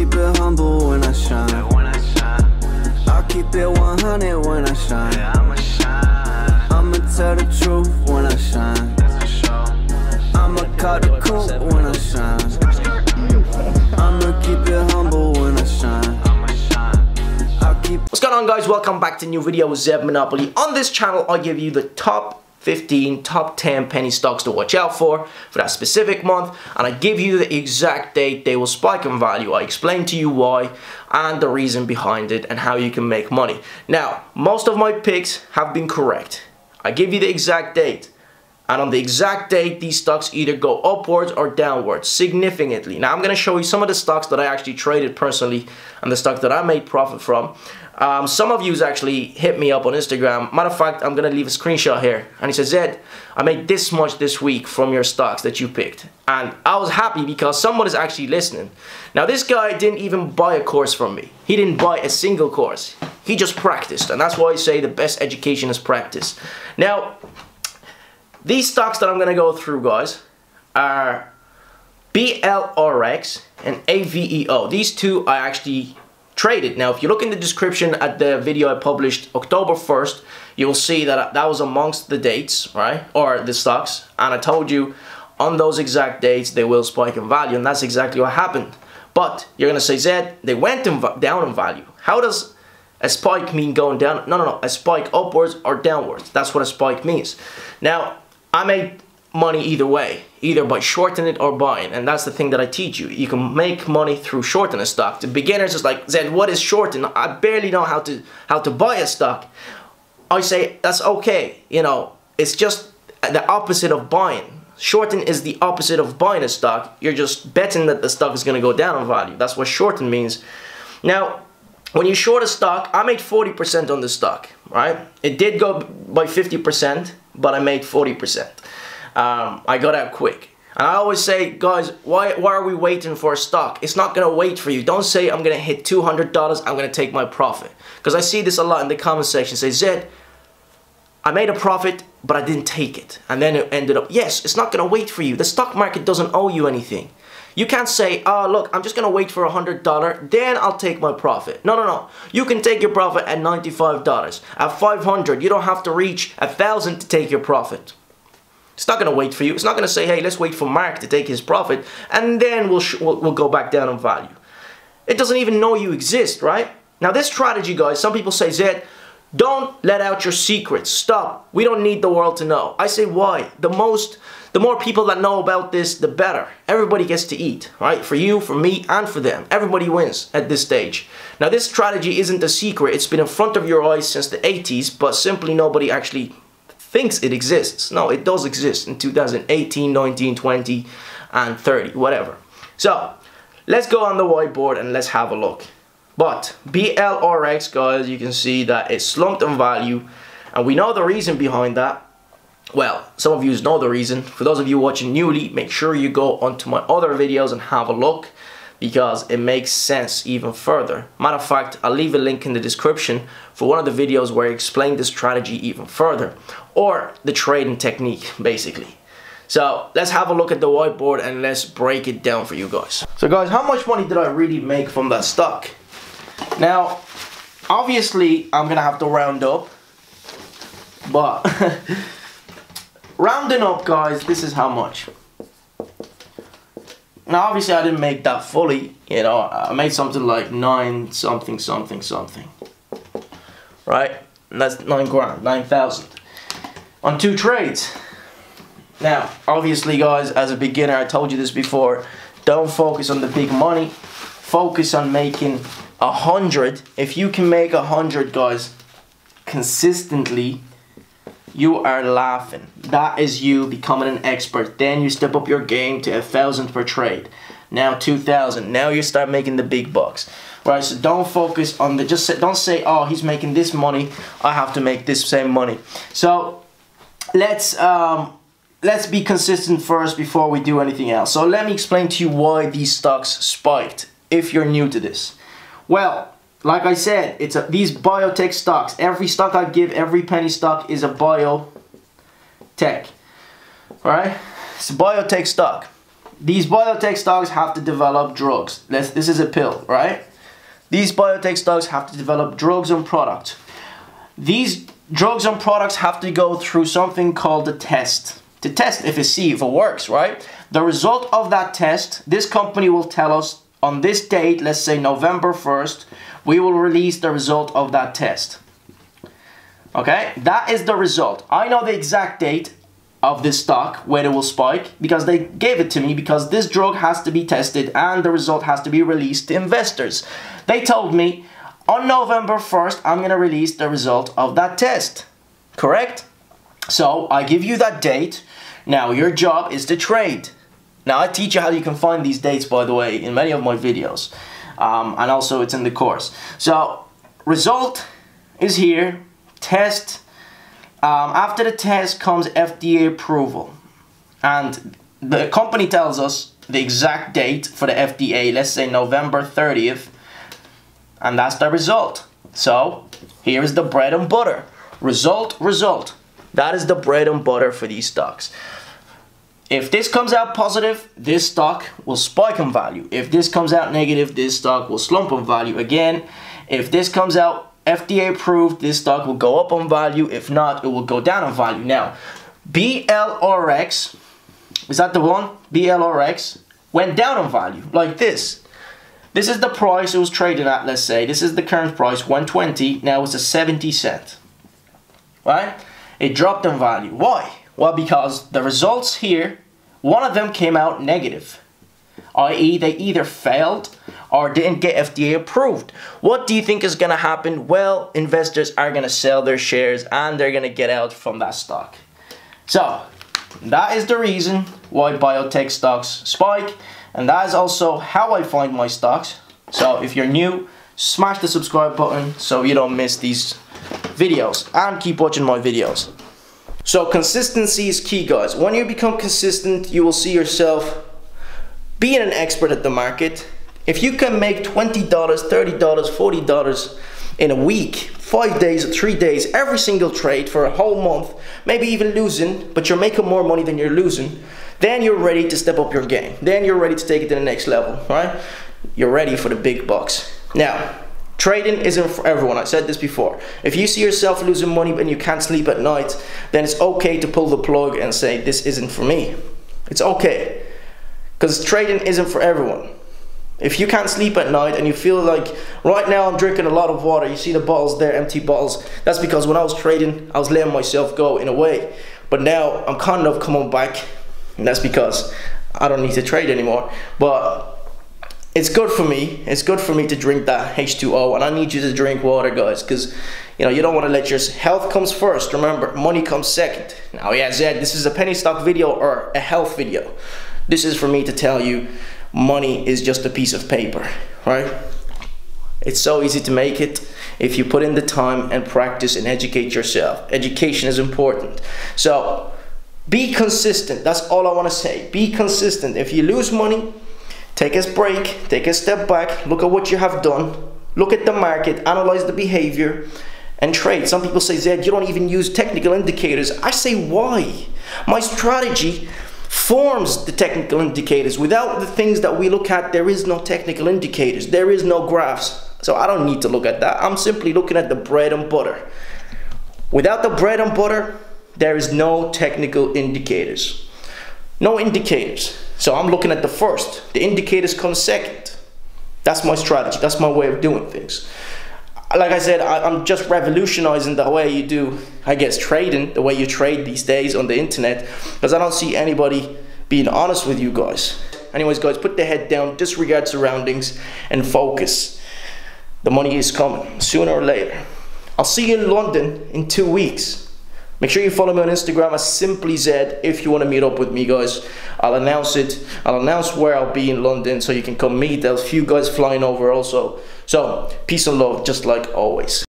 keep it humble when I shine. I'll keep it 100 when I shine. I'ma tell the truth when I shine. I'ma cut the coupe when I shine. I'ma keep it humble when I shine. What's going on, guys? Welcome back to a new video with Zeb Monopoly. On this channel, I give you the top 15, top 10 penny stocks to watch out for that specific month, and I give you the exact date they will spike in value. I explain to you why and the reason behind it and how you can make money. Now, most of my picks have been correct. I give you the exact date, and on the exact date, these stocks either go upwards or downwards significantly. Now, I'm going to show you some of the stocks that I actually traded personally and the stocks that I made profit from. Some of you actually hit me up on Instagram. Matter of fact, I'm going to leave a screenshot here. And he says, Zed, I made this much this week from your stocks that you picked. And I was happy because someone is actually listening. Now, this guy didn't even buy a course from me. He didn't buy a single course. He just practiced. And that's why I say the best education is practice. Now, these stocks that I'm going to go through, guys, are BLRX and AVEO. These two I actually traded. Now, if you look in the description at the video I published October 1st, you'll see that that was amongst the dates, right? Or the stocks. And I told you on those exact dates, they will spike in value. And that's exactly what happened. But you're going to say, Zed, they went down in value. How does a spike mean going down? No. A spike upwards or downwards. That's what a spike means. Now, I made money either way, either by shorting it or buying, and that's the thing that I teach you. You can make money through shorting a stock. To beginners, it's like, Zed, what is shorting? I barely know how to buy a stock. I say that's okay. You know, it's just the opposite of buying. Shorting is the opposite of buying a stock. You're just betting that the stock is going to go down in value. That's what shorting means. Now, when you short a stock, I made 40% on the stock, right? It did go by 50%, but I made 40%. I got out quick. And I always say, guys, why are we waiting for a stock? It's not going to wait for you. Don't say, I'm going to hit $200, I'm going to take my profit. Because I see this a lot in the comment section. Say, Zed, I made a profit, but I didn't take it. And then it ended up, yes, it's not going to wait for you. The stock market doesn't owe you anything. You can't say, oh, look, I'm just going to wait for $100, then I'll take my profit. No. You can take your profit at $95. At $500, you don't have to reach 1,000 to take your profit. It's not going to wait for you. It's not going to say, hey, let's wait for Mark to take his profit, and then we'll go back down in value. It doesn't even know you exist, right? Now, this strategy, guys, some people say, Zed, don't let out your secrets. Stop. We don't need the world to know. I say, why? The more people that know about this, the better. Everybody gets to eat, right? For you, for me, and for them. Everybody wins at this stage. Now, this strategy isn't a secret. It's been in front of your eyes since the 80s, but simply nobody actually thinks it exists. No, it does exist in 2018, 19, 20, and 30, whatever. So, let's go on the whiteboard and let's have a look. But BLRX, guys, you can see that it slumped in value, and we know the reason behind that. Well, some of you know the reason. For those of you watching newly, make sure you go onto my other videos and have a look, because it makes sense even further. Matter of fact, I'll leave a link in the description for one of the videos where I explain this strategy even further, or the trading technique, basically. So let's have a look at the whiteboard and let's break it down for you guys. So guys, how much money did I really make from that stock? Now, obviously, I'm gonna have to round up, but rounding up, guys, this is how much. Now, obviously, I didn't make that fully, you know, I made something like 9 something, right? And that's 9 grand, 9,000 on 2 trades. Now, obviously, guys, as a beginner, I told you this before, don't focus on the big money, focus on making 100. If you can make 100, guys, consistently, you are laughing. That is you becoming an expert. Then you step up your game to 1,000 per trade. Now 2,000. Now you start making the big bucks. Right? So don't focus on the don't say, oh, he's making this money, I have to make this same money. So let's be consistent first before we do anything else. So let me explain to you why these stocks spiked if you're new to this. Well, like I said, it's these biotech stocks. Every stock I give, every penny stock is a biotech. Alright? It's a biotech stock. these biotech stocks have to develop drugs. This is a pill, right? These biotech stocks have to develop drugs and products. These drugs and products have to go through something called a test. To test if it works, right? The result of that test, this company will tell us on this date, let's say November 1st, we will release the result of that test. Okay, that is the result. I know the exact date of this stock when it will spike because they gave it to me, because this drug has to be tested and the result has to be released to investors. They told me on November 1st, I'm going to release the result of that test. Correct? So I give you that date. Now your job is to trade. Now I teach you how you can find these dates, by the way, in many of my videos. And also it's in the course. So result is here. Test. After the test comes FDA approval. And the company tells us the exact date for the FDA. Let's say November 30th. And that's the result. So here is the bread and butter. Result. That is the bread and butter for these stocks. If this comes out positive, this stock will spike in value. If this comes out negative, this stock will slump in value again. If this comes out FDA approved, this stock will go up on value. If not, it will go down on value. Now, BLRX, is that the one? BLRX went down on value like this. This is the price it was trading at, let's say. This is the current price, 120. Now it's a 70 cent. Right? It dropped in value. Why? Well, because the results here, one of them came out negative. I.e. they either failed or didn't get FDA approved. What do you think is going to happen? Well, investors are going to sell their shares and they're going to get out from that stock. So, that is the reason why biotech stocks spike. And that is also how I find my stocks. So, if you're new, smash the subscribe button so you don't miss these videos. And keep watching my videos. So, consistency is key, guys. When you become consistent, you will see yourself being an expert at the market. If you can make $20, $30, $40 in a week, 5 days, 3 days, every single trade for a whole month, maybe even losing, but you're making more money than you're losing, then you're ready to step up your game. Then you're ready to take it to the next level, right? You're ready for the big bucks. Now, trading isn't for everyone. I said this before. If you see yourself losing money and you can't sleep at night, then it's okay to pull the plug and say, this isn't for me. It's okay. Because trading isn't for everyone. If you can't sleep at night and you feel like, right now I'm drinking a lot of water, you see the bottles there, empty bottles, that's because when I was trading, I was letting myself go in a way. But now I'm kind of coming back, and that's because I don't need to trade anymore. But it's good for me. It's good for me to drink that H2O, and I need you to drink water, guys, because you don't want to let your health comes first. Remember, money comes second. Now, yeah, Zed, this is a penny stock video or a health video. This is for me to tell you money is just a piece of paper, right? It's so easy to make it if you put in the time and practice and educate yourself. Education is important. So be consistent. That's all I want to say. Be consistent. If you lose money, take a break, take a step back, look at what you have done, look at the market, analyze the behavior, and trade. Some people say, Zed, you don't even use technical indicators. I say, why? My strategy forms the technical indicators. Without the things that we look at, there is no technical indicators. There is no graphs. So I don't need to look at that. I'm simply looking at the bread and butter. Without the bread and butter, there is no technical indicators. No indicators. So I'm looking at the first. The indicators come second. That's my strategy. That's my way of doing things. Like I said, I'm just revolutionizing the way you do, I guess, trading, the way you trade these days on the internet, because I don't see anybody being honest with you guys. Anyways, guys, put the head down, disregard surroundings, and focus. The money is coming, sooner or later. I'll see you in London in 2 weeks. Make sure you follow me on Instagram as SimplyZed if you want to meet up with me, guys. I'll announce it. I'll announce where I'll be in London so you can come meet. There's a few guys flying over also. So, peace and love, just like always.